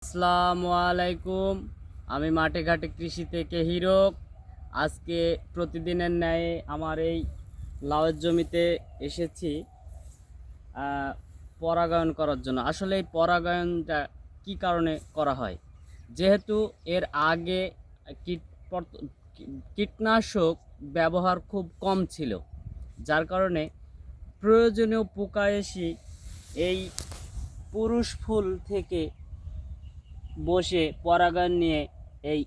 আসসালামু আলাইকুম। আমি মাঠে ঘাটে কৃষি থেকে হিরক। আজকে প্রতিদিনের ন্যায় আমার এই লাউয়ের জমিতে এসেছি পরাগায়ন করার জন্য। আসলে এই পরাগায়নটা কি কারণে করা হয়, যেহেতু এর আগে কীট কীটনাশক ব্যবহার খুব কম ছিল, যার কারণে প্রয়োজনীয় পোকা এসে এই পুরুষ ফুল থেকে বসে পরাগায়ন নিয়ে এই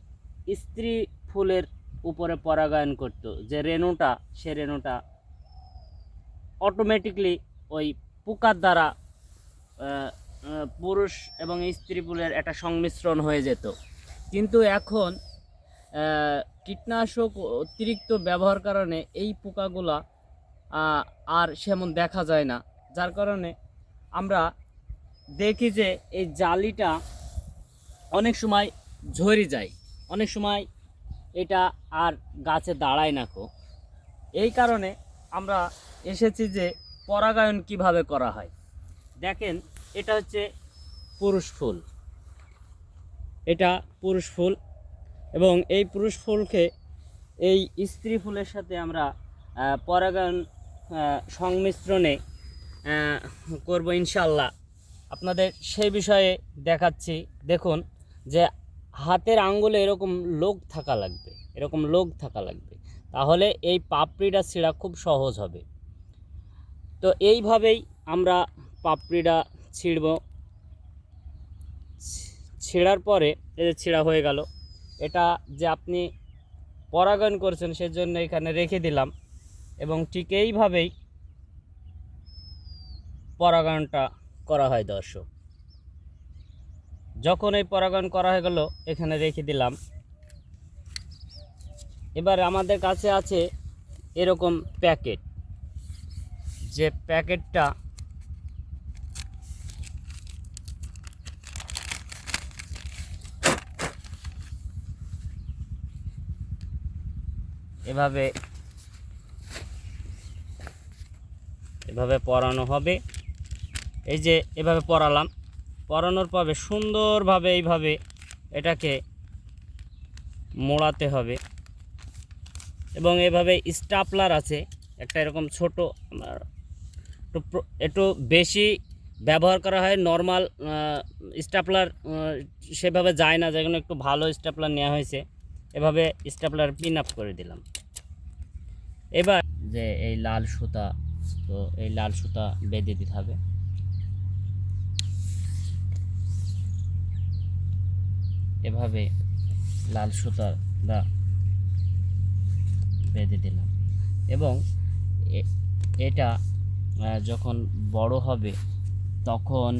স্ত্রী ফুলের উপরে পরাগায়ন করত। যে রেণুটা, সে রেণুটা অটোমেটিকলি ওই পোকার দ্বারা পুরুষ এবং স্ত্রী ফুলের একটা সংমিশ্রণ হয়ে যেত। কিন্তু এখন কীটনাশক অতিরিক্ত ব্যবহার কারণে এই পোকাগুলা আর সেমন দেখা যায় না, যার কারণে আমরা দেখি যে এই জালিটা অনেক সময় ঝরে যায়, অনেক সময় এটা আর গাছে দাঁড়ায় না। এই কারণে আমরা এসেছি যে পরাগায়ন কিভাবে করা হয়। দেখেন, এটা হচ্ছে পুরুষ ফুল, এটা পুরুষ ফুল, এবং এই পুরুষ ফুলকে এই স্ত্রী ফুলের সাথে আমরা পরাগায়ন সংমিশ্রণে করব ইনশাল্লাহ। আপনাদের সেই বিষয়ে দেখাচ্ছি। দেখুন যে হাতের আঙ্গুলে এরকম লোক থাকা লাগবে, এরকম লোক থাকা লাগবে, তাহলে এই পাপড়িটা ছিঁড়া খুব সহজ হবে। তো এইভাবেই আমরা পাপড়িটা ছিঁড়ব। ছিঁড়ার পরে এই যে ছিঁড়া হয়ে গেল, এটা যে আপনি পরাগায়ন করছেন সেজন্য এখানে রেখে দিলাম, এবং ঠিক এইভাবেই পরাগায়নটা করা হয়। দর্শক, যখন এই পরাগায়ন করা হয়ে গেল এখানে রেখে দিলাম। এবার আমাদের কাছে আছে এরকম প্যাকেট, যে প্যাকেটটা এভাবে পরানো হবে। এই যে এভাবে পরালাম, পরানোর পরে সুন্দরভাবে এইভাবে এটাকে মোড়াতে হবে, এবং এভাবে স্টাপলার আছে একটা, এরকম ছোট, একটু বেশি ব্যবহার করা হয়। নর্মাল স্টাপলার সেভাবে যায় না, যেগুলো একটু ভালো স্টাপলার নেওয়া হয়েছে। এভাবে স্টাপলার পিন আপ করে দিলাম। এবার যে এই লাল সুতা, তো এই লাল সুতা বেঁধে দিতে হবে। এভাবে লাল সুতাটা বেঁধে দিলাম, এবং এটা যখন বড় হবে তখন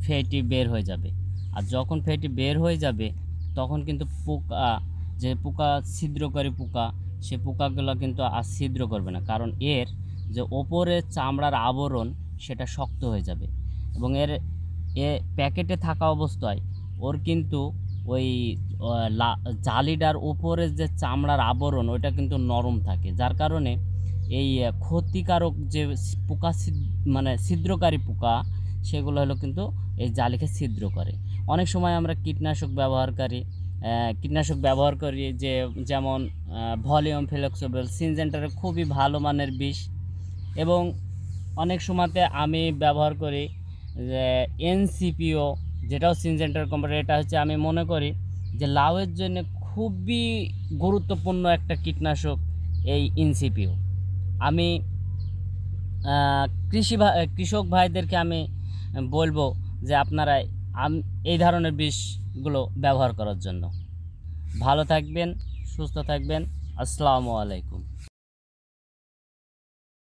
ফেটি বের হয়ে যাবে। আর যখন ফেটি বের হয়ে যাবে তখন কিন্তু পোকা, যে পোকা ছিদ্রকারী পোকা, সে পোকাগুলো কিন্তু আর ছিদ্র করবে না, কারণ এর যে ওপরে চামড়ার আবরণ সেটা শক্ত হয়ে যাবে। এবং প্যাকেটে থাকা অবস্থায় ওর কিন্তু ওই জালিটার উপরে যে চামড়ার আবরণ ওইটা কিন্তু নরম থাকে, যার কারণে এই ক্ষতিকারক যে পোকা, মানে ছিদ্রকারী পোকা, সেগুলো হলো কিন্তু এই জালিকে ছিদ্র করে। অনেক সময় আমরা কীটনাশক ব্যবহার করি, যে যেমন ভলিউম, ফ্লেক্সিবল, সিনজেন্টারের খুবই ভালো মানের বিষ। এবং অনেক সময়তে আমি ব্যবহার করি যে এনসিপিও, যেটাও সিনজেন্টার কোম্পানি। এটা হচ্ছে, আমি মনে করি যে লাউয়ের জন্য খুবই গুরুত্বপূর্ণ একটা কীটনাশক এই এনসিপিও। আমি কৃষক ভাইদেরকে আমি বলবো যে আপনারা এই ধরনের বিষগুলো ব্যবহার করার জন্য। ভালো থাকবেন, সুস্থ থাকবেন। আসসালামু আলাইকুম।